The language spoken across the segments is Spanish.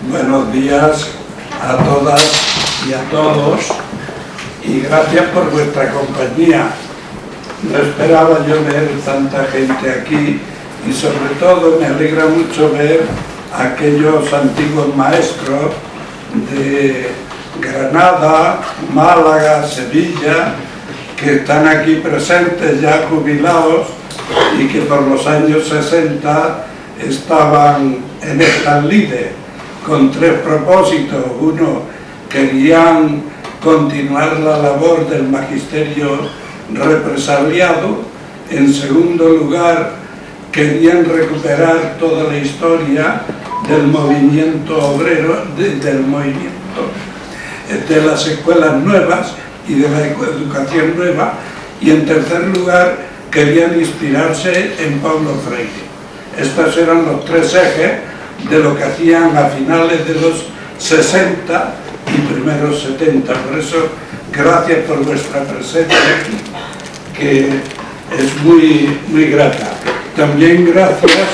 Buenos días a todas y a todos y gracias por vuestra compañía. No esperaba yo ver tanta gente aquí y sobre todo me alegra mucho ver a aquellos antiguos maestros de Granada, Málaga, Sevilla, que están aquí presentes ya jubilados y que por los años 60 estaban en estas lides con tres propósitos. Uno, querían continuar la labor del magisterio represaliado. En segundo lugar, querían recuperar toda la historia del movimiento obrero, del movimiento de las escuelas nuevas y de la educación nueva. Y en tercer lugar, querían inspirarse en Paulo Freire. Estos eran los tres ejes de lo que hacían a finales de los 60 y primeros 70. Por eso, gracias por vuestra presencia aquí, que es muy grata. También gracias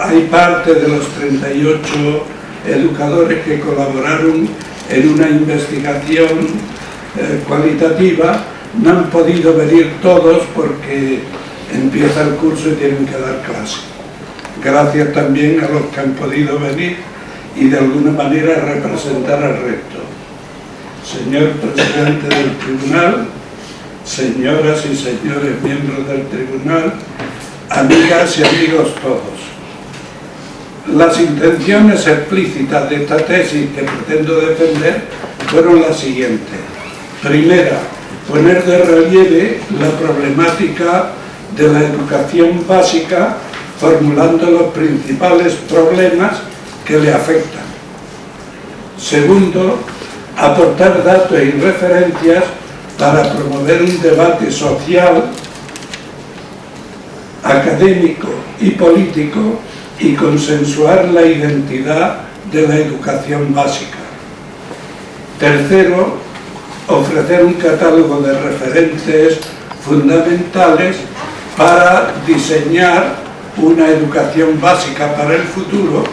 hay parte de los 38 educadores que colaboraron en una investigación cualitativa. No han podido venir todos porque empieza el curso y tienen que dar clase. Gracias también a los que han podido venir y de alguna manera representar al resto. Señor presidente del tribunal, señoras y señores miembros del tribunal, amigas y amigos todos. Las intenciones explícitas de esta tesis que pretendo defender fueron las siguientes. Primera, poner de relieve la problemática de la educación básica, formulando los principales problemas que le afectan. Segundo, aportar datos y referencias para promover un debate social, académico y político y consensuar la identidad de la educación básica. Tercero, ofrecer un catálogo de referentes fundamentales para diseñar una educación básica para el futuro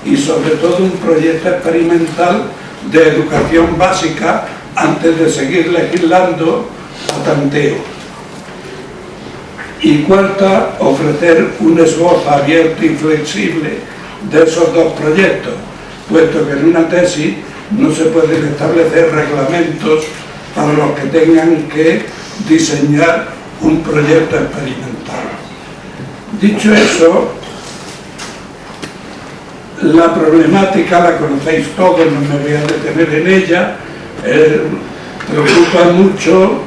y sobre todo un proyecto experimental de educación básica antes de seguir legislando a tanteo. Y cuarta, ofrecer un esbozo abierto y flexible de esos dos proyectos, puesto que en una tesis no se pueden establecer reglamentos para los que tengan que diseñar un proyecto experimental. Dicho eso, la problemática la conocéis todos, no me voy a detener en ella. Preocupa mucho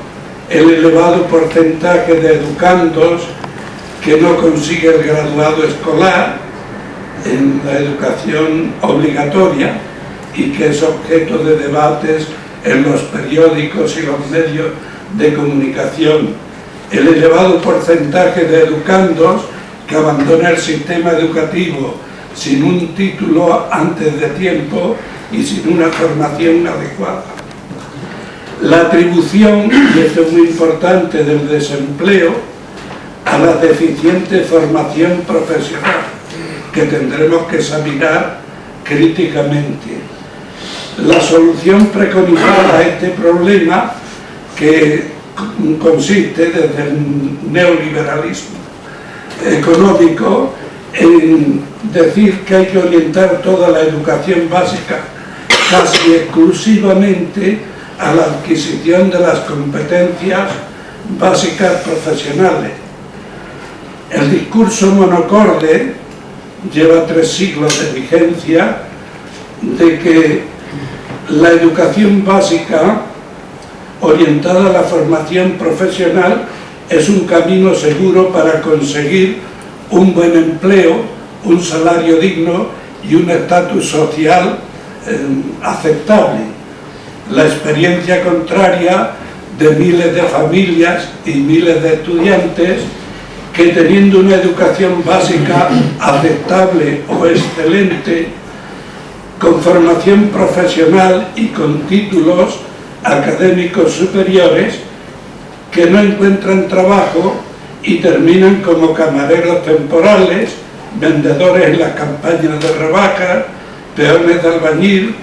el elevado porcentaje de educandos que no consigue el graduado escolar en la educación obligatoria y que es objeto de debates en los periódicos y los medios de comunicación. El elevado porcentaje de educandos que abandona el sistema educativo sin un título antes de tiempo y sin una formación adecuada. La atribución, y esto es muy importante, del desempleo a la deficiente formación profesional, que tendremos que examinar críticamente. La solución preconizada a este problema, que consiste desde el neoliberalismo económico en decir que hay que orientar toda la educación básica casi exclusivamente a la adquisición de las competencias básicas profesionales. El discurso monocorde lleva 3 siglos de vigencia de que la educación básica orientada a la formación profesional es un camino seguro para conseguir un buen empleo, un salario digno y un estatus social aceptable. La experiencia contraria de miles de familias y miles de estudiantes que, teniendo una educación básica aceptable o excelente, con formación profesional y con títulos académicos superiores, que no encuentran trabajo y terminan como camareros temporales, vendedores en las campañas de rebajas, peones de albañil,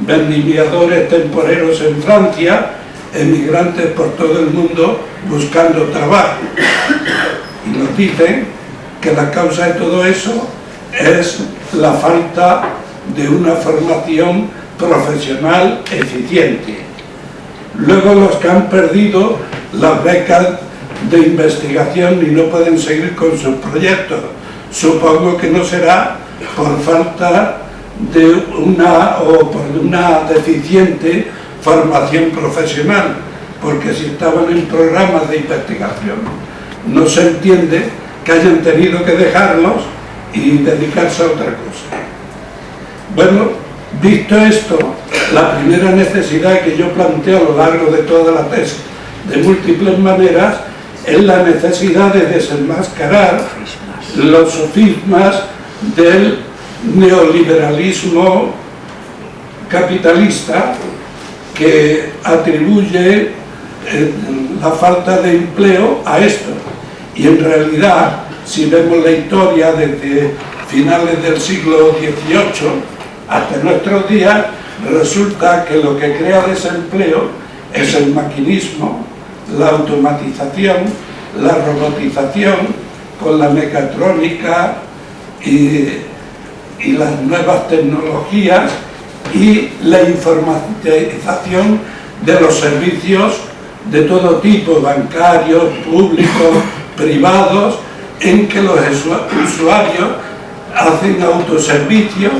vendimiadores temporeros en Francia, emigrantes por todo el mundo buscando trabajo. Y nos dicen que la causa de todo eso es la falta de una formación profesional eficiente. Luego los que han perdido las becas de investigación y no pueden seguir con sus proyectos. Supongo que no será por falta de una deficiente formación profesional, porque si estaban en programas de investigación no se entiende que hayan tenido que dejarlos y dedicarse a otra cosa. Bueno, visto esto, la primera necesidad que yo planteo a lo largo de toda la tesis, de múltiples maneras, es la necesidad de desenmascarar los sofismas del neoliberalismo capitalista, que atribuye la falta de empleo a esto. Y en realidad, si vemos la historia desde finales del siglo XVIII hasta nuestros días, resulta que lo que crea desempleo es el maquinismo, la automatización, la robotización, con la mecatrónica y las nuevas tecnologías y la informatización de los servicios de todo tipo, bancarios, públicos, privados, en que los usuarios hacen autoservicio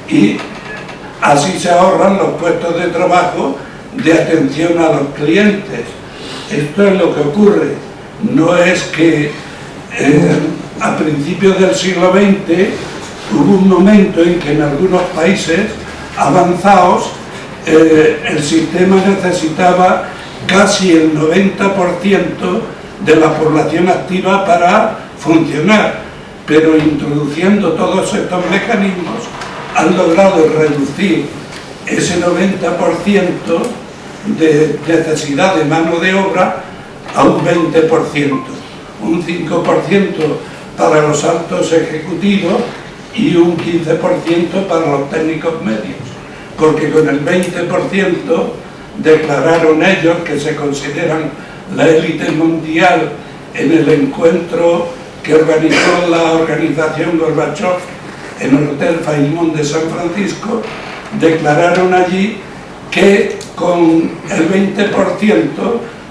y así se ahorran los puestos de trabajo de atención a los clientes. Esto es lo que ocurre. No es que a principios del siglo XX hubo un momento en que en algunos países avanzados el sistema necesitaba casi el 90% de la población activa para funcionar, pero introduciendo todos estos mecanismos han logrado reducir ese 90% de necesidad de mano de obra a un 20%, un 5% para los altos ejecutivos y un 15% para los técnicos medios, porque con el 20% declararon ellos que se consideran la élite mundial en el encuentro que organizó la organización Gorbachev en el Hotel Fairmont de San Francisco. Declararon allí que con el 20%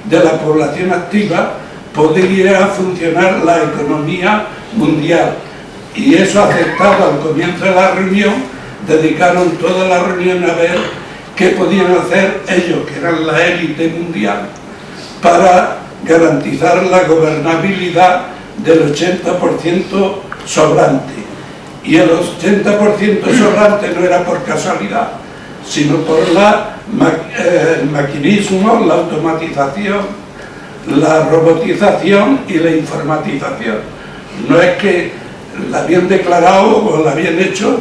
de la población activa podría funcionar la economía mundial. Y eso aceptado al comienzo de la reunión, dedicaron toda la reunión a ver qué podían hacer ellos, que eran la élite mundial, para garantizar la gobernabilidad del 80% sobrante. Y el 80% sobrante no era por casualidad, sino por el maquinismo, la automatización, la robotización y la informatización. No es que la habían declarado o la habían hecho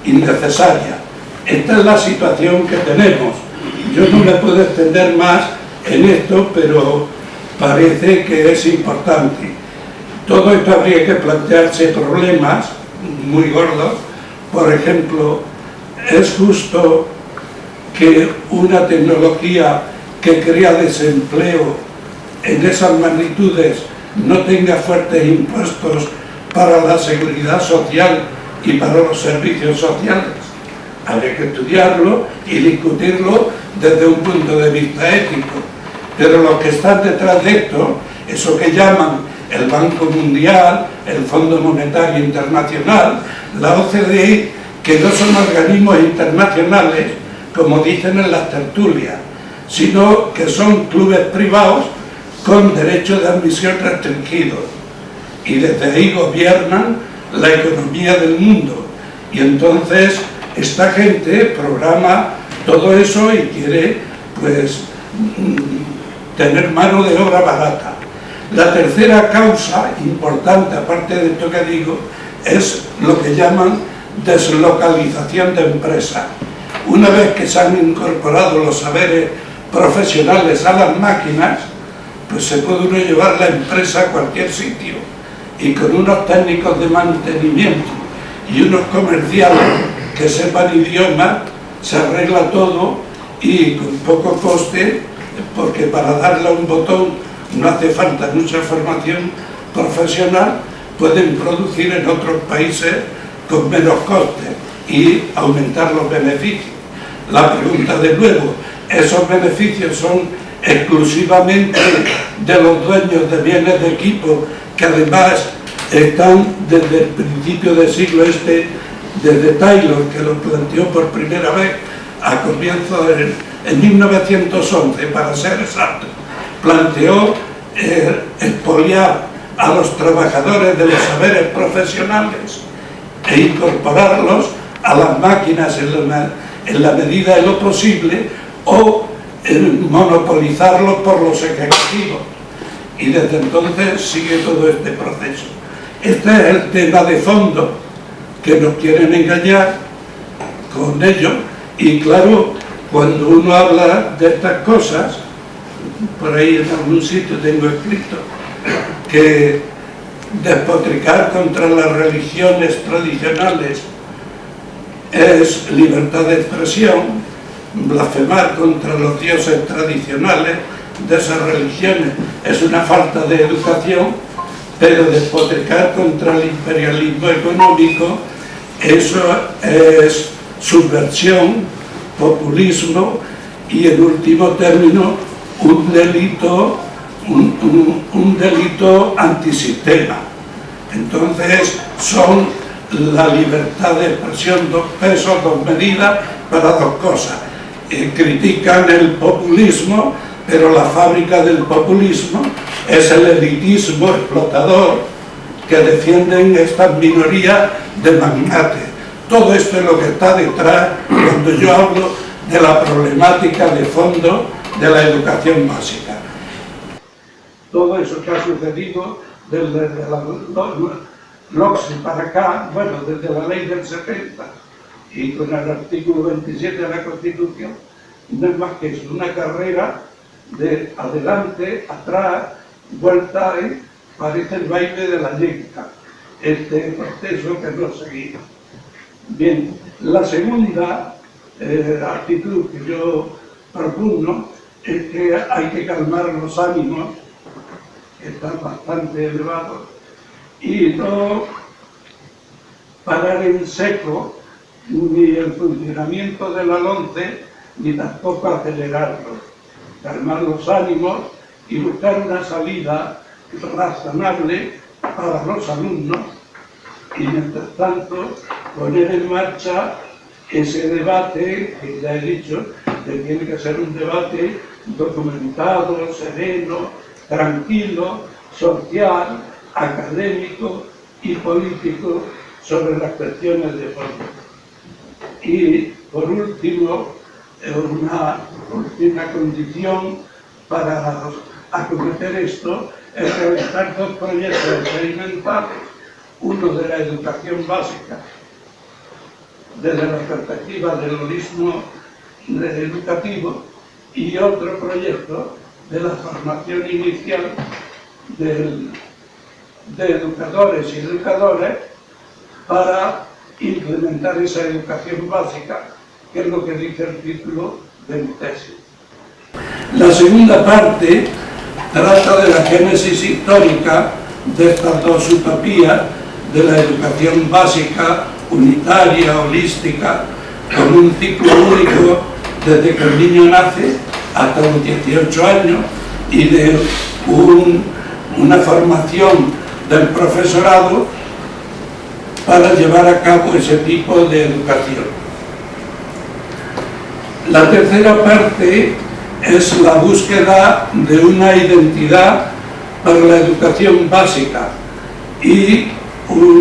innecesaria. Esta es la situación que tenemos. Yo no me puedo extender más en esto, pero parece que es importante. Todo esto habría que plantearse problemas muy gordos. Por ejemplo, ¿es justo que una tecnología que crea desempleo en esas magnitudes no tenga fuertes impuestos para la seguridad social y para los servicios sociales? Habría que estudiarlo y discutirlo desde un punto de vista ético. Pero los que están detrás de esto, eso que llaman el Banco Mundial, el Fondo Monetario Internacional, la OCDE, que no son organismos internacionales, como dicen en las tertulias, sino que son clubes privados con derechos de admisión restringidos. Y desde ahí gobiernan la economía del mundo. Y entonces esta gente programa todo eso y quiere, pues, tener mano de obra barata. La tercera causa importante, aparte de esto que digo, es lo que llaman deslocalización de empresas. Una vez que se han incorporado los saberes profesionales a las máquinas, pues se puede uno llevar la empresa a cualquier sitio y con unos técnicos de mantenimiento y unos comerciales que sepan idioma, se arregla todo y con poco coste, porque para darle a un botón no hace falta mucha formación profesional, pueden producir en otros países con menos coste y aumentar los beneficios. La pregunta de nuevo, ¿esos beneficios son exclusivamente de los dueños de bienes de equipo que además están desde el principio del siglo desde Taylor, que lo planteó por primera vez a comienzos en 1911, para ser exacto, planteó expoliar a los trabajadores de los saberes profesionales e incorporarlos a las máquinas en la medida de lo posible, o monopolizarlos por los ejecutivos. Y desde entonces sigue todo este proceso. Este es el tema de fondo que nos quieren engañar con ello. Y claro, cuando uno habla de estas cosas, por ahí en algún sitio tengo escrito que despotricar contra las religiones tradicionales es libertad de expresión, blasfemar contra los dioses tradicionales de esas religiones es una falta de educación, pero despotricar contra el imperialismo económico, eso es subversión, populismo y, en último término, un delito antisistema. Entonces son la libertad de expresión, dos pesos, dos medidas para dos cosas. Critican el populismo, pero la fábrica del populismo es el elitismo explotador que defienden estas minorías de magnates. Todo esto es lo que está detrás cuando yo hablo de la problemática de fondo de la educación básica. Todo eso que ha sucedido desde la LOCSE para acá, bueno, desde la ley del 70 y con el artículo 27 de la Constitución, no es más que eso, una carrera de adelante, atrás, vuelta, parece el baile de la yenca, este proceso que no seguimos. Bien, la segunda actitud que yo propugno es que hay que calmar los ánimos, que están bastante elevados, y no parar en seco ni el funcionamiento de la LOMCE, ni tampoco acelerarlo. Calmar los ánimos y buscar una salida razonable para los alumnos y, mientras tanto, poner en marcha ese debate que ya he dicho, que tiene que ser un debate documentado, sereno, tranquilo, social, académico y político sobre las cuestiones de fondo. Y, por último, una última condición para acometer esto es realizar dos proyectos experimentales, uno de la educación básica desde la perspectiva del holismo educativo y otro proyecto de la formación inicial de educadores y educadoras para implementar esa educación básica, que es lo que dice el título de mi tesis. La segunda parte trata de la génesis histórica de estas dos utopías, de la educación básica, unitaria, holística, con un ciclo único desde que el niño nace hasta los 18 años, y de una formación del profesorado para llevar a cabo ese tipo de educación. La tercera parte es la búsqueda de una identidad para la educación básica y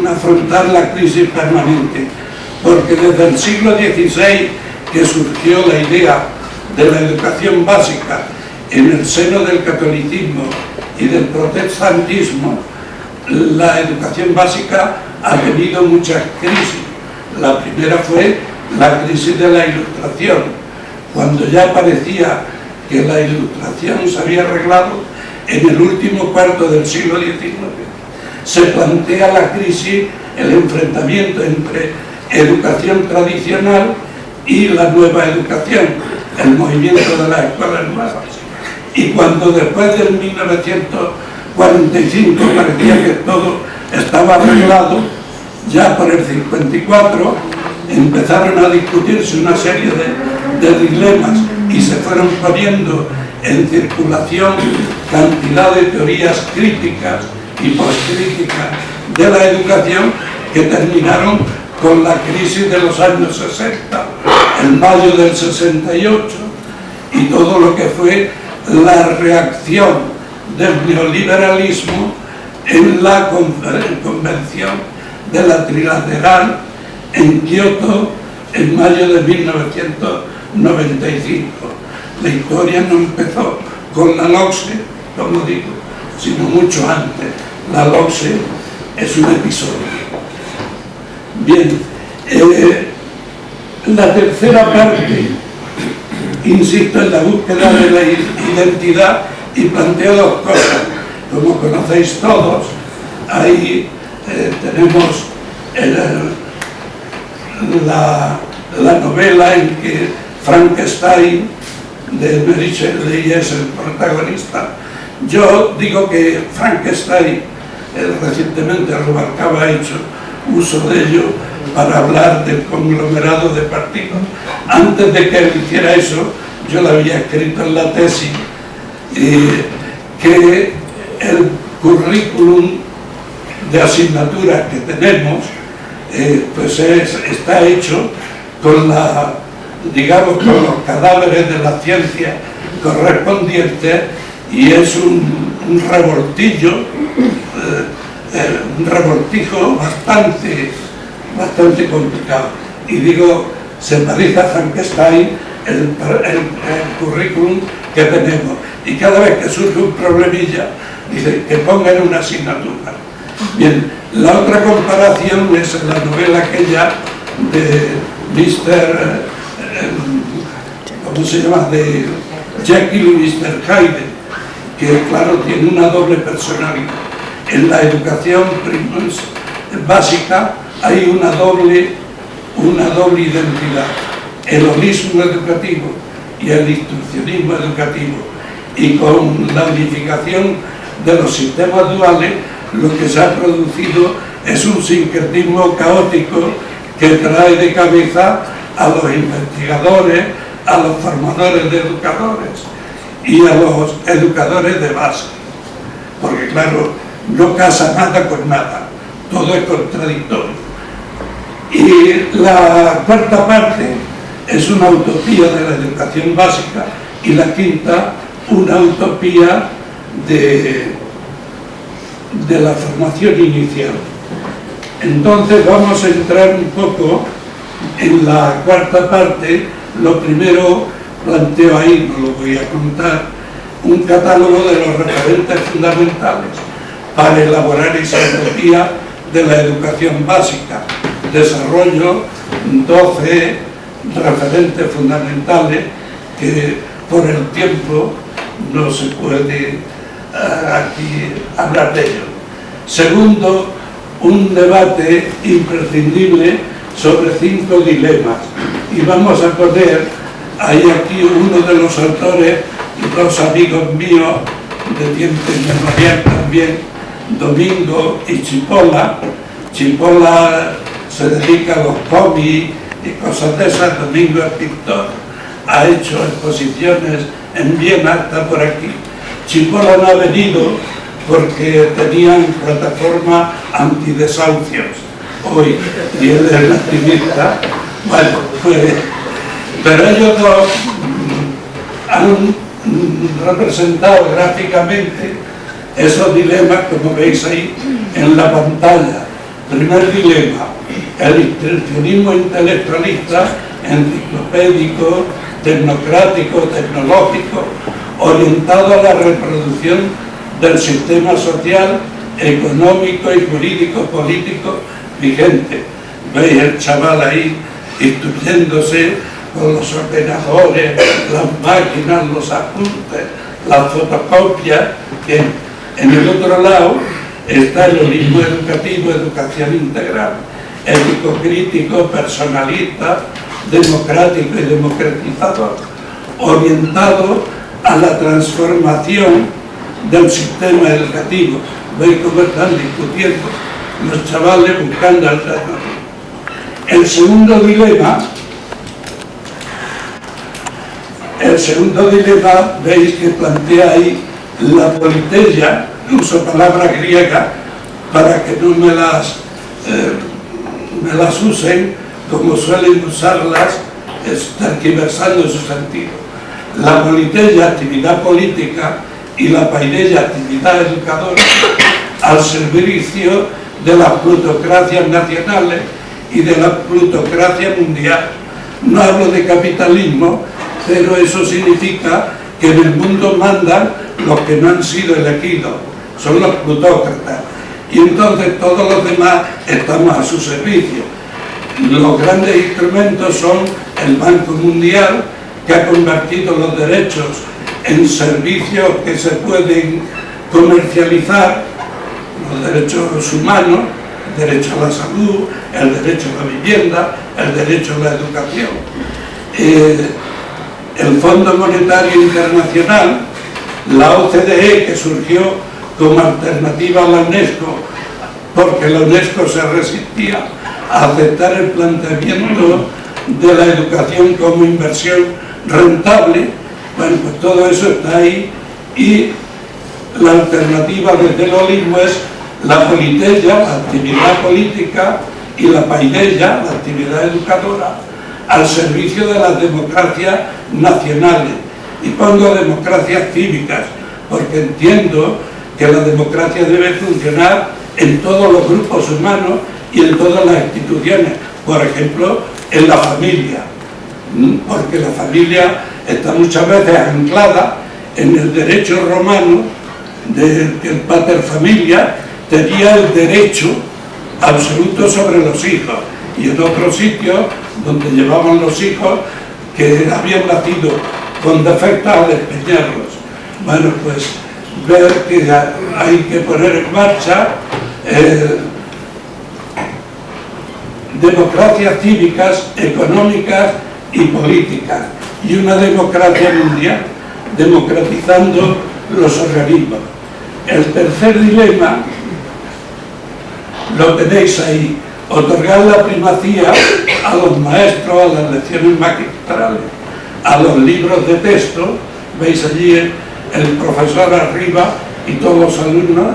afrontar la crisis permanente, porque desde el siglo XVI que surgió la idea de la educación básica en el seno del catolicismo y del protestantismo, la educación básica ha tenido muchas crisis. La primera fue la crisis de la Ilustración, cuando ya parecía que la Ilustración se había arreglado en el último cuarto del siglo XIX. Se plantea la crisis, el enfrentamiento entre educación tradicional y la nueva educación, el movimiento de las escuelas nuevas. Y cuando después del 1945 parecía que todo estaba arreglado, ya por el 54 empezaron a discutirse una serie de dilemas y se fueron poniendo en circulación cantidad de teorías críticas y postcríticas de la educación que terminaron con la crisis de los años 60, en mayo del 68, y todo lo que fue la reacción del neoliberalismo en la convención de la trilateral en Kioto en mayo de 1995. La historia no empezó con la LOCSE, como digo, sino mucho antes. La LOCSE es un episodio. Bien, la tercera parte, insisto en la búsqueda de la identidad y planteo dos cosas. Como conocéis todos, ahí tenemos la novela en que Frankenstein de Mary Shelley es el protagonista. Yo digo que Frankenstein, recientemente Rubalcaba ha hecho uso de ello para hablar del conglomerado de partidos. Antes de que él hiciera eso, yo lo había escrito en la tesis, que el currículum de asignaturas que tenemos pues está hecho con digamos, con los cadáveres de la ciencia correspondientes, y es un revoltijo bastante complicado. Y digo, se parece a Frankenstein el currículum que tenemos, y cada vez que surge un problemilla dice que pongan una asignatura. Bien, la otra comparación es la novela aquella de ¿cómo se llama?, de Jekyll y Mr. Hyde, que claro tiene una doble personalidad. En la educación básica hay una doble identidad: el holismo educativo y el instruccionismo educativo. Y con la unificación de los sistemas duales, lo que se ha producido es un sincretismo caótico que trae de cabeza a los investigadores, a los formadores de educadores y a los educadores de base. Porque claro, no casa nada con nada, todo es contradictorio. Y la cuarta parte es una utopía de la educación básica, y la quinta una utopía de la formación inicial. Entonces vamos a entrar un poco en la cuarta parte. Lo primero planteo ahí, no lo voy a contar, un catálogo de los referentes fundamentales para elaborar esa utopía de la educación básica. Desarrollo 12 referentes fundamentales que por el tiempo no se puede aquí hablar de ello. Segundo, un debate imprescindible sobre 5 dilemas, y vamos a poner ahí aquí uno de los autores, dos amigos míos de tiempo inmemorial también, Domingo y Chipola. Chipola se dedica a los cómics y cosas de esas. Domingo es pintor, ha hecho exposiciones en Viena, está por aquí. Chipola no ha venido porque tenían plataforma antidesahucios hoy, y él es activista. Bueno, pues, pero ellos dos han representado gráficamente esos dilemas, como veis ahí en la pantalla. Primer dilema: el instruccionismo intelectualista, enciclopédico, tecnocrático, tecnológico, orientado a la reproducción del sistema social, económico y jurídico político vigente. Veis el chaval ahí instruyéndose con los ordenadores, las máquinas, los apuntes, las fotocopias. En el otro lado está el holismo educativo, educación integral, ético crítico, personalista, democrático y democratizador, orientado a la transformación del sistema educativo. ¿Veis cómo están discutiendo los chavales buscando alternativas? El segundo dilema, veis que plantea ahí la politeia, uso palabras griegas para que no me las usen como suelen usarlas, tergiversando su sentido. La politeia, actividad política, y la paideia, actividad educadora, al servicio de las plutocracias nacionales y de la plutocracia mundial. No hablo de capitalismo, pero eso significa que en el mundo mandan los que no han sido elegidos, son los plutócratas, y entonces todos los demás estamos a su servicio. Los grandes instrumentos son el Banco Mundial, que ha convertido los derechos en servicios que se pueden comercializar, los derechos humanos, el derecho a la salud, el derecho a la vivienda, el derecho a la educación. El Fondo Monetario Internacional, la OCDE, que surgió como alternativa a la UNESCO, porque la UNESCO se resistía a aceptar el planteamiento de la educación como inversión rentable. Bueno, pues todo eso está ahí, y la alternativa desde el holismo es la politeia, la actividad política, y la paideia, la actividad educadora, al servicio de las democracias nacionales. Y pongo democracias cívicas, porque entiendo que la democracia debe funcionar en todos los grupos humanos y en todas las instituciones, por ejemplo, en la familia, porque la familia está muchas veces anclada en el derecho romano de que el pater familia tenía el derecho absoluto sobre los hijos, y en otros sitios donde llevaban los hijos que habían nacido con defectos a despeñarlos. Bueno, pues ver que hay que poner en marcha democracias cívicas, económicas y políticas, y una democracia mundial, democratizando los organismos. El tercer dilema lo tenéis ahí: otorgar la primacía a los maestros, a las lecciones magistrales, a los libros de texto. Veis allí el profesor arriba y todos los alumnos,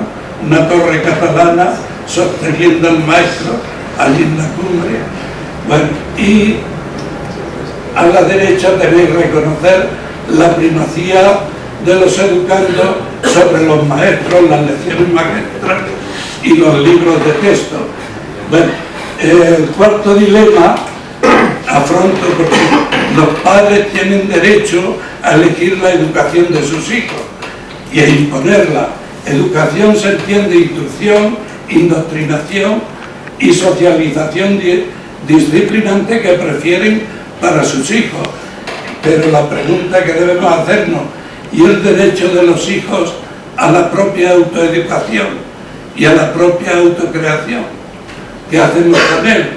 una torre catalana sosteniendo al maestro allí en la cumbre. Bueno, y a la derecha tenéis reconocer la primacía de los educandos sobre los maestros, las lecciones magistrales y los libros de texto. Bueno, el cuarto dilema afronto porque los padres tienen derecho a elegir la educación de sus hijos y a imponerla. Educación se entiende instrucción, indoctrinación y socialización disciplinante que prefieren para sus hijos. Pero la pregunta que debemos hacernos: ¿y el derecho de los hijos a la propia autoeducación y a la propia autocreación? ¿Qué hacemos con él?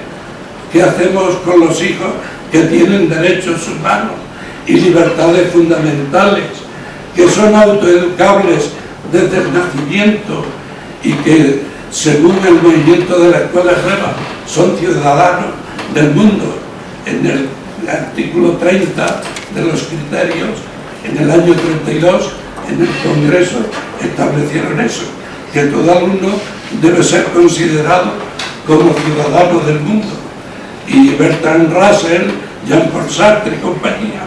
¿Qué hacemos con los hijos que tienen derechos humanos y libertades fundamentales, que son autoeducables desde el nacimiento y que, según el movimiento de la Escuela Nueva, son ciudadanos del mundo? En el artículo 30 de los criterios, en el año 32, en el Congreso establecieron eso, que todo alumno debe ser considerado como ciudadano del mundo. Y Bertrand Russell, Jean-Paul Sartre y compañía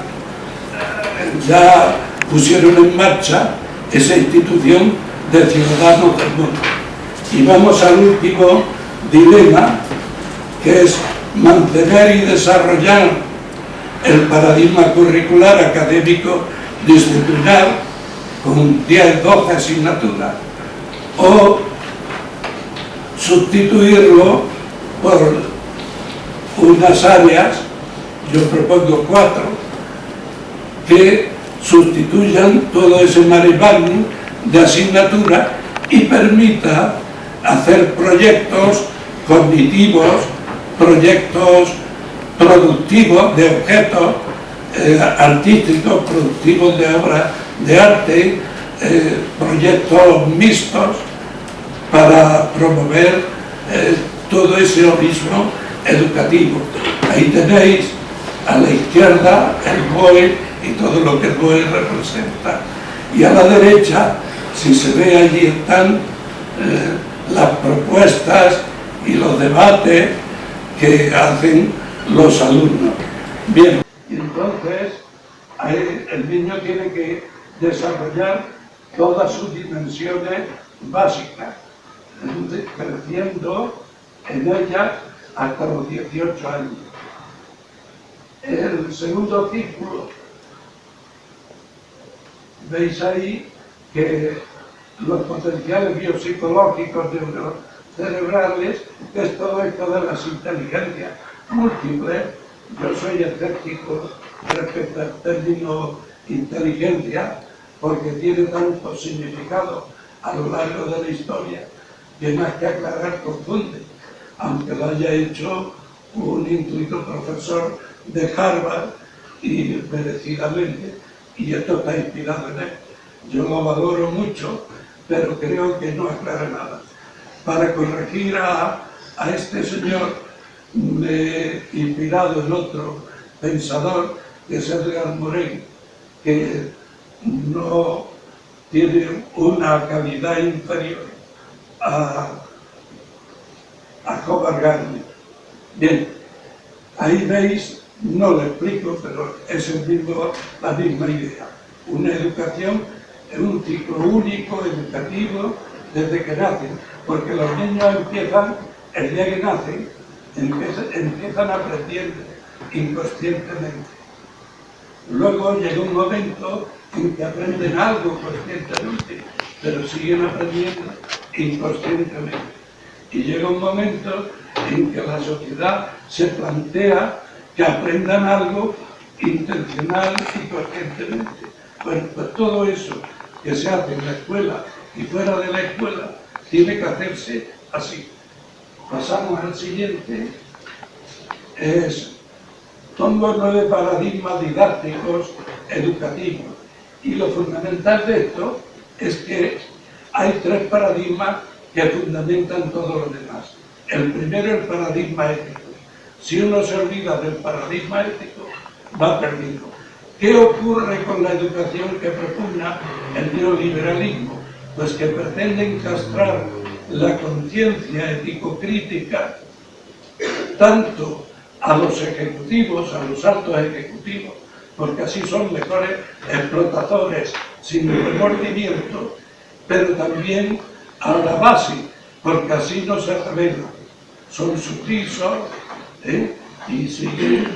ya pusieron en marcha esa institución de ciudadanos del mundo. Y vamos al último dilema, que es mantener y desarrollar el paradigma curricular académico disciplinar con 10-12 asignaturas, o sustituirlo por unas áreas, yo propongo 4, que sustituyan todo ese mare magnum de asignatura y permita hacer proyectos cognitivos, proyectos productivos de objetos artísticos, productivos de obras de arte, proyectos mixtos para promover todo ese holismo educativo. Ahí tenéis a la izquierda el BOE y todo lo que el BOE representa. Y a la derecha, si se ve allí, están las propuestas y los debates que hacen los alumnos. Bien, y entonces el niño tiene que desarrollar todas sus dimensiones básicas, creciendo en ellas hasta los 18 años. El segundo ciclo, veis ahí que los potenciales biopsicológicos neurocerebrales, que es todo esto de las inteligencias múltiples. Yo soy escéptico respecto al término inteligencia, porque tiene tanto significado a lo largo de la historia que más que aclarar confunde, aunque lo haya hecho un intuito profesor de Harvard y merecidamente, y esto está inspirado en él. Yo lo valoro mucho, pero creo que no aclara nada. Para corregir a este señor, me he inspirado en otro pensador, que es Edgar Morin, que no tiene una calidad inferior a Howard Gardner. Bien, ahí veis, no lo explico, pero es la misma idea. Una educación es un ciclo único educativo desde que nacen, porque los niños empiezan, el día que nacen, empiezan aprendiendo inconscientemente. Luego llega un momento en que aprenden algo conscientemente, pero siguen aprendiendo inconscientemente. Y llega un momento en que la sociedad se plantea que aprendan algo intencional y conscientemente. Bueno, pues todo eso que se hace en la escuela y fuera de la escuela tiene que hacerse así. Pasamos al siguiente. Son los 9 paradigmas didácticos educativos. Y lo fundamental de esto es que hay 3 paradigmas que fundamentan todo lo demás. El primero, el paradigma ético. Si uno se olvida del paradigma ético, va perdido. ¿Qué ocurre con la educación que propugna el neoliberalismo? Pues que pretenden castrar la conciencia ético-crítica tanto a los ejecutivos, a los altos ejecutivos, porque así son mejores explotadores sin remordimiento, pero también a la base, porque así no se rebelan, son sumisos y siguen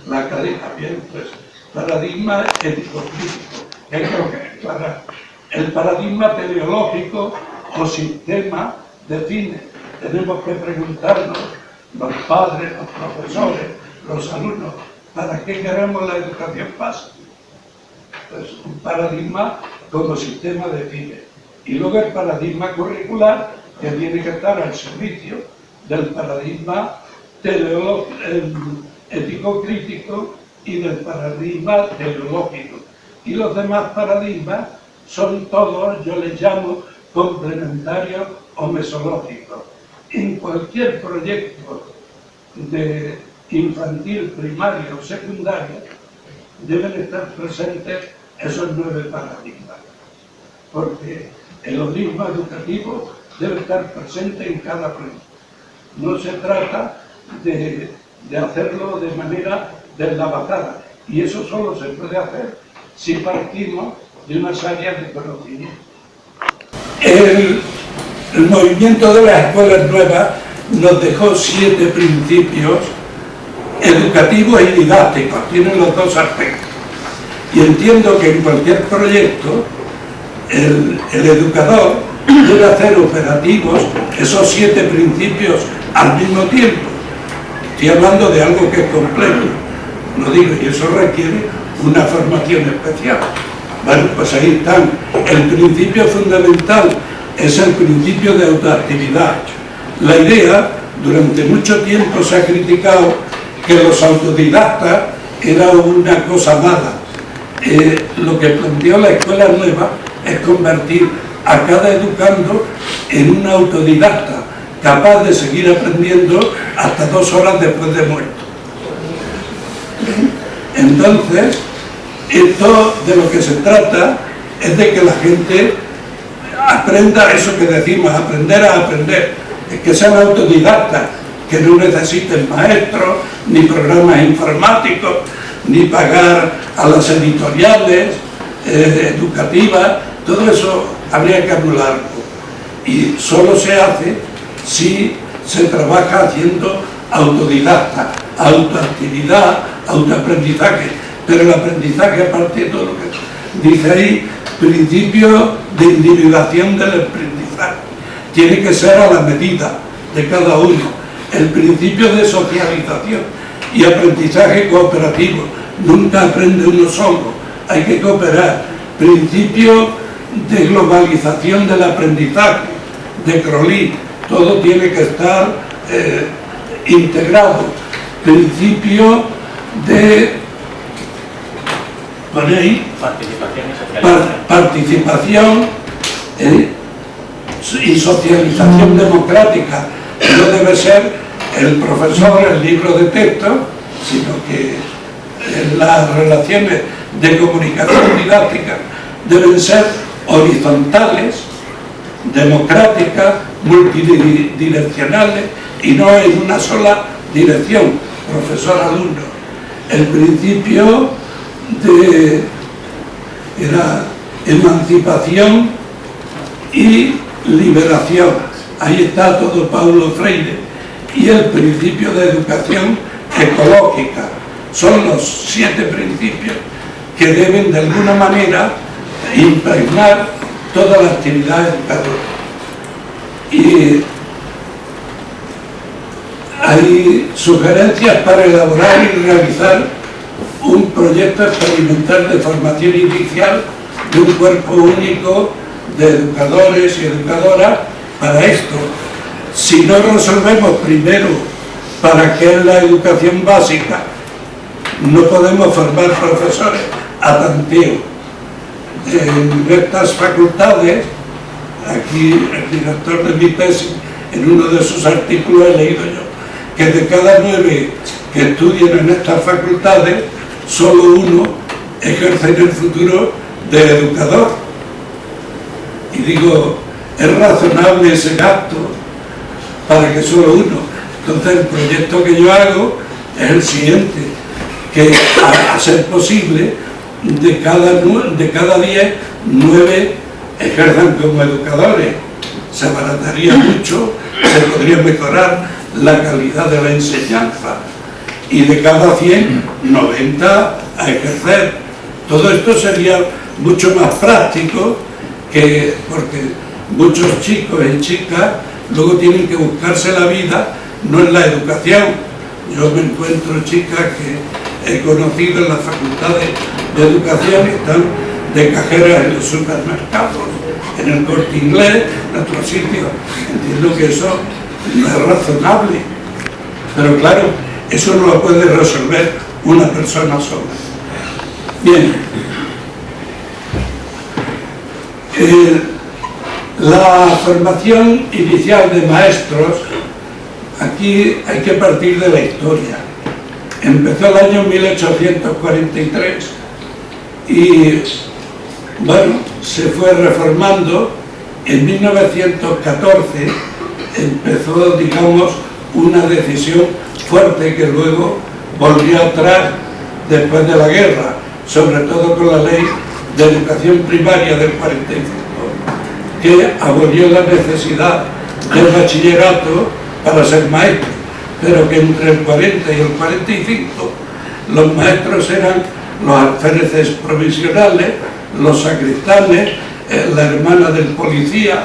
la cadena. Bien, pues, paradigma ético-crítico, que hay que aclarar. El paradigma teleológico o sistema define. Tenemos que preguntarnos, los padres, los profesores, los alumnos, ¿para qué queremos la educación básica? Pues un paradigma como sistema define. Y luego el paradigma curricular, que tiene que estar al servicio del paradigma ético-crítico y del paradigma teleológico. Y los demás paradigmas son todos, yo les llamo, complementarios o mesológicos. En cualquier proyecto de infantil, primario o secundario deben estar presentes esos 9 paradigmas, porque el holismo educativo debe estar presente en cada proyecto. No se trata de hacerlo de manera deslavatada, y eso solo se puede hacer si partimos de unas áreas de conocimiento. El movimiento de las escuelas nuevas nos dejó 7 principios educativos y didácticos, tienen los 2 aspectos. Y entiendo que en cualquier proyecto el educador debe hacer operativos esos 7 principios al mismo tiempo. Estoy hablando de algo que es complejo, lo digo, y eso requiere una formación especial. Bueno, pues ahí están. El principio fundamental es el principio de autoactividad. La idea Durante mucho tiempo se ha criticado que los autodidactas era una cosa mala. Lo que planteó la escuela nueva es convertir a cada educando en un autodidacta, capaz de seguir aprendiendo hasta 2 horas después de muerto. Entonces, esto de lo que se trata es de que la gente aprenda eso que decimos, aprender a aprender, es que sean autodidactas, que no necesiten maestros, ni programas informáticos, ni pagar a las editoriales educativas. Todo eso habría que anularlo. Y solo se hace si se trabaja haciendo autodidacta, autoactividad, autoaprendizaje. Pero el aprendizaje, aparte de todo lo que dice ahí, principio de individuación del aprendizaje, tiene que ser a la medida de cada uno. El principio de socialización y aprendizaje cooperativo, nunca aprende uno solo, hay que cooperar. Principio de globalización del aprendizaje, de Crowley, todo tiene que estar integrado. Principio de participación y socialización democrática. No debe ser el profesor el libro de texto, sino que las relaciones de comunicación didáctica deben ser horizontales, democráticas, multidireccionales y no en una sola dirección, profesor-alumno. El principio de emancipación y liberación. Ahí está todo Paulo Freire. Y el principio de educación ecológica. Son los 7 principios que deben de alguna manera impregnar toda la actividad educadora. Y hay sugerencias para elaborar y realizar un proyecto experimental de formación inicial de un cuerpo único de educadores y educadoras para esto. Si no resolvemos primero para qué es la educación básica, no podemos formar profesores a tanteo. En estas facultades, aquí el director de mi tesis, en uno de sus artículos he leído yo, que de cada 9 que estudian en estas facultades, solo 1 ejerce en el futuro de educador. Y digo, ¿es razonable ese gasto para que solo 1? Entonces el proyecto que yo hago es el siguiente, que a ser posible, de cada 10, 9 ejerzan como educadores. Se abarataría mucho, se podría mejorar la calidad de la enseñanza. Y de cada 100, 90 a ejercer. Todo esto sería mucho más práctico, porque muchos chicos y chicas luego tienen que buscarse la vida, no en la educación. Yo me encuentro chicas que he conocido en las facultades de educación y están de cajeras en los supermercados, en el Corte Inglés, en otros sitios. Entiendo que eso no es razonable, pero claro, eso no lo puede resolver una persona sola. Bien, la formación inicial de maestros, aquí hay que partir de la historia. Empezó el año 1843 y, bueno, se fue reformando. En 1914 empezó, digamos, una decisión fuerte que luego volvió atrás después de la guerra, sobre todo con la ley de educación primaria del 45, que abolió la necesidad del bachillerato para ser maestro, pero que entre el 40 y el 45 los maestros eran los alféreces provisionales, los sacristanes, la hermana del policía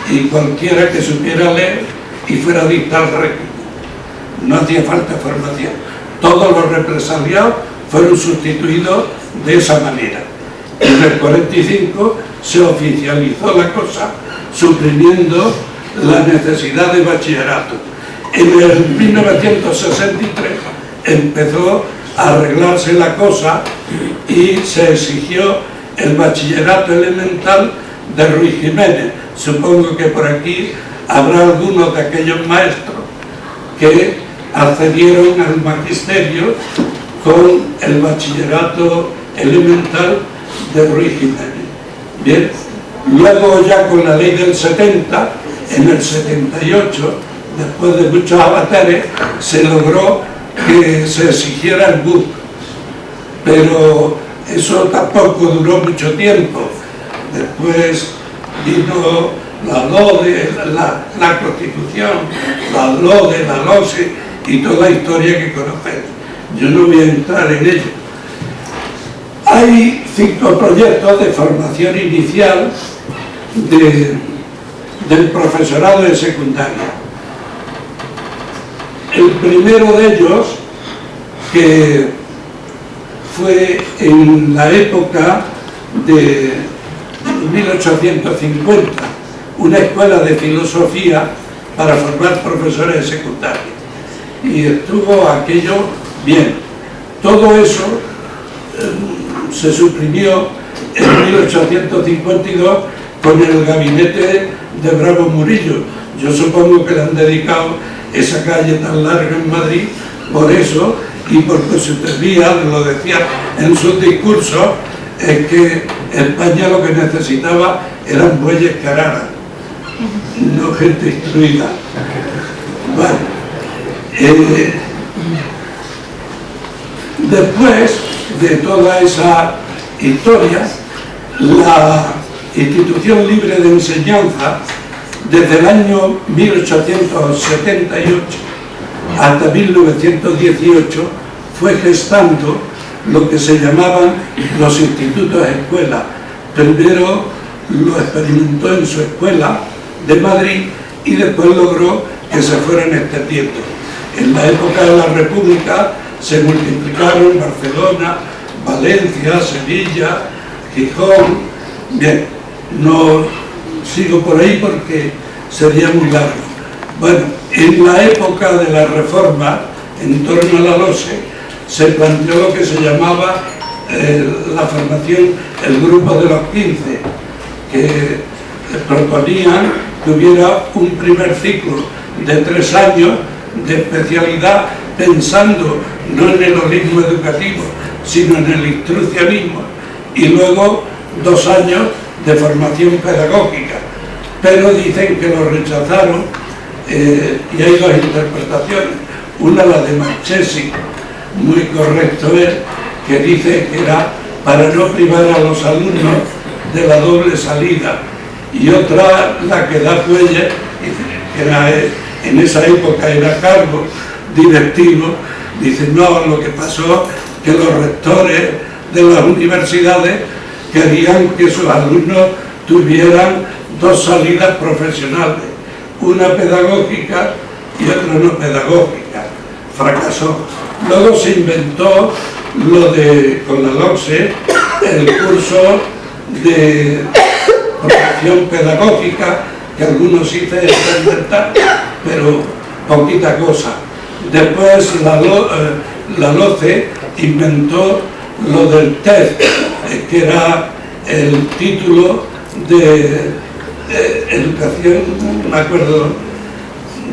y cualquiera que supiera leer y fuera a dictar régimen. No hacía falta formación. Todos los represaliados fueron sustituidos de esa manera. En el 45 se oficializó la cosa, suprimiendo la necesidad de bachillerato. En el 1963 empezó a arreglarse la cosa y se exigió el bachillerato elemental de Ruiz Jiménez. Supongo que por aquí habrá algunos de aquellos maestros que accedieron al magisterio con el bachillerato elemental de Ruiz Jiménez. Bien, luego ya con la ley del 70, en el 78, después de muchos avatares, se logró que se exigiera el BUP, pero eso tampoco duró mucho tiempo. Después vino la LODE, la Constitución, la LODE, la LOSE y toda la historia que conocéis. Yo no voy a entrar en ello. Hay 5 proyectos de formación inicial del profesorado de secundaria. El primero de ellos, que fue en la época de 1850, una escuela de filosofía para formar profesores de secundaria. Y estuvo aquello bien. Todo eso se suprimió en 1852 con el gabinete de Bravo Murillo. Yo supongo que le han dedicado esa calle tan larga en Madrid por eso, y porque se debía, lo decía en sus discursos, es que España lo que necesitaba eran bueyes que araran, no gente instruida. Bueno, después de toda esa historia, la Institución Libre de Enseñanza, desde el año 1878 hasta 1918, fue gestando lo que se llamaban los institutos escuela. Primero lo experimentó en su escuela de Madrid y después logró que se fueran extendiendo. En la época de la República se multiplicaron Barcelona, Valencia, Sevilla, Gijón. Bien, no sigo por ahí porque sería muy largo. Bueno, en la época de la Reforma, en torno a la LOSE, se planteó lo que se llamaba la formación, el grupo de los 15, que proponían que hubiera un primer ciclo de 3 años de especialidad, pensando no en el holismo educativo, sino en el instruccionismo, y luego 2 años de formación pedagógica. Pero dicen que lo rechazaron, y hay 2 interpretaciones. Una, la de Marchesi, muy correcto él, que dice que era para no privar a los alumnos de la doble salida, y otra, la que da Puelles, que era, en esa época era cargo directivo, dice no, lo que pasó que los rectores de las universidades querían que sus alumnos tuvieran 2 salidas profesionales, una pedagógica y otra no pedagógica. Fracasó. Luego se inventó con la LOSE, el curso de formación pedagógica, que algunos sí se inventar, pero poquita cosa. Después la LOCE inventó lo del TED, que era el título de educación, no me acuerdo,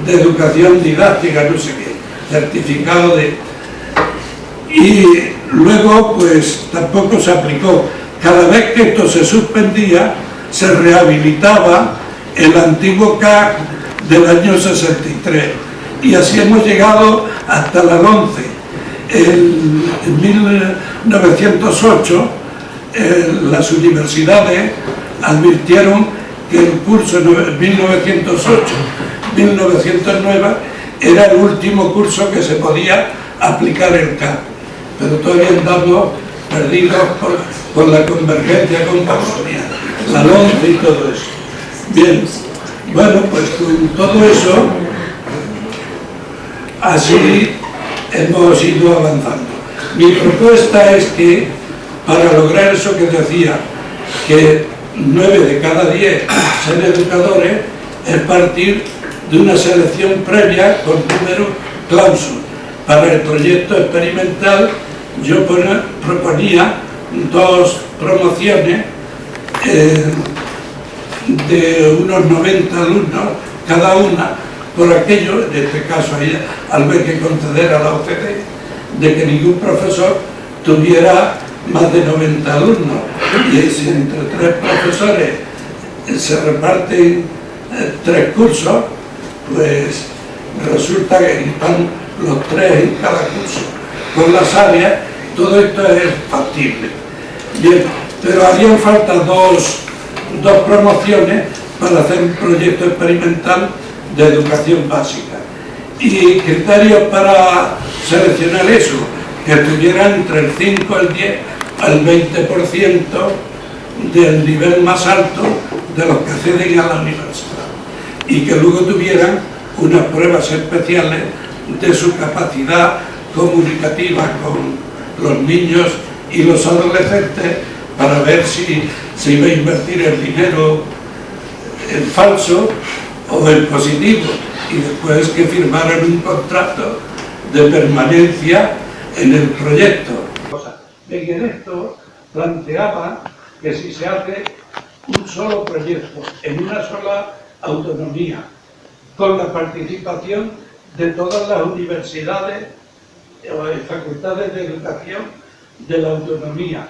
de educación didáctica, no sé qué, certificado de... Y luego pues tampoco se aplicó. Cada vez que esto se suspendía, se rehabilitaba el antiguo CAC del año 63. Y así hemos llegado hasta la 11. En 1908 las universidades advirtieron que el curso 1908-1909 era el último curso que se podía aplicar el CAC, pero todavía andamos perdidos por la convergencia con Polonia, la LOMCE y todo eso. Bien, bueno, pues con todo eso, así hemos ido avanzando. Mi propuesta es que, para lograr eso que decía, que 9 de cada 10 ser educadores, es partir de una selección previa con número clausus. Para el proyecto experimental yo proponía 2 promociones de unos 90 alumnos cada una, por aquello, en este caso algo hay que conceder a la OCDE, de que ningún profesor tuviera más de 90 alumnos, y si entre 3 profesores se reparten 3 cursos, pues resulta que están los 3 en cada curso con las áreas. Todo esto es factible. Bien, pero harían falta dos promociones para hacer un proyecto experimental de educación básica, y criterios para seleccionar eso, que tuvieran entre el 5, el 10, al 20% del nivel más alto de los que acceden a la universidad, y que luego tuvieran unas pruebas especiales de su capacidad comunicativa con los niños y los adolescentes, para ver si se iba a invertir el dinero en falso o en positivo, y después que firmaran un contrato de permanencia en el proyecto. En esto planteaba que si se hace un solo proyecto en una sola autonomía, con la participación de todas las universidades o facultades de educación de la autonomía,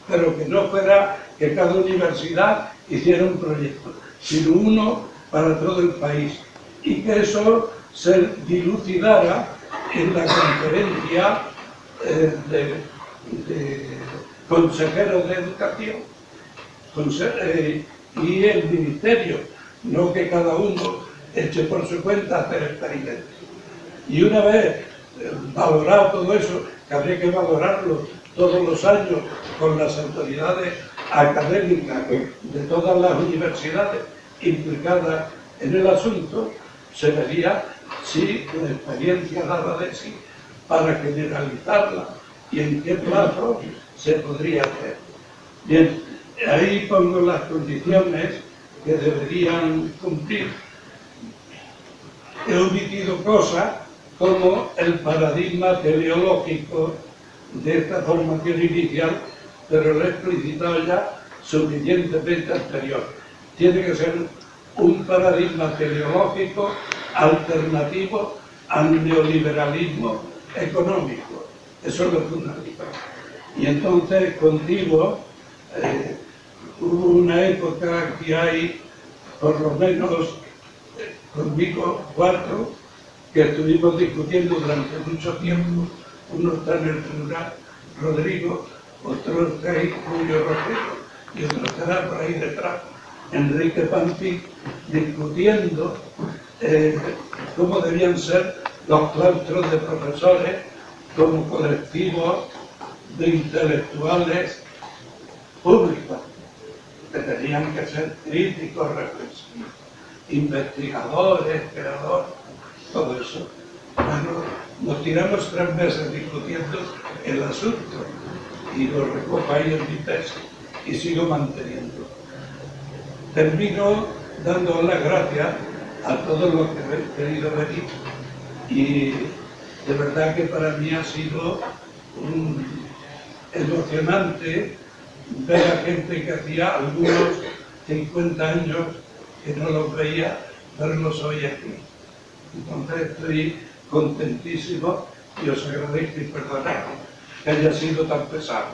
pero que no fuera que cada universidad hiciera un proyecto, sino uno para todo el país, y que eso se dilucidara en la conferencia de consejeros de educación y el ministerio, no que cada uno eche por su cuenta a hacer experimentos. Y una vez valorado todo eso, que habría que valorarlo todos los años con las autoridades académicas de todas las universidades implicadas en el asunto, se vería si la experiencia daba de sí para generalizarla y en qué plazo se podría hacer. Bien, ahí pongo las condiciones que deberían cumplir. He omitido cosas como el paradigma teleológico de esta formación inicial, pero lo he explicitado ya suficientemente anterior. Tiene que ser un paradigma teleológico alternativo al neoliberalismo económico. Eso es lo fundamental. Y entonces, contigo, hubo una época que hay, por lo menos conmigo 4, que estuvimos discutiendo durante mucho tiempo. Uno está en el tribunal, Rodrigo, otro está ahí, Julio Rodrigo, y otro estará por ahí detrás, Enrique Pampi, discutiendo cómo debían ser los claustros de profesores como colectivos de intelectuales públicos, que tenían que ser críticos, reflexivos, investigadores, creadores, todo eso. Bueno, nos tiramos 3 meses discutiendo el asunto y lo recojo ahí en mi tesis y sigo manteniendo. Termino dando las gracias a todos los que han querido venir, y de verdad que para mí ha sido emocionante ver a gente que hacía algunos 50 años que no los veía, pero los oí aquí. Entonces estoy contentísimo y os agradezco y perdonad que haya sido tan pesado.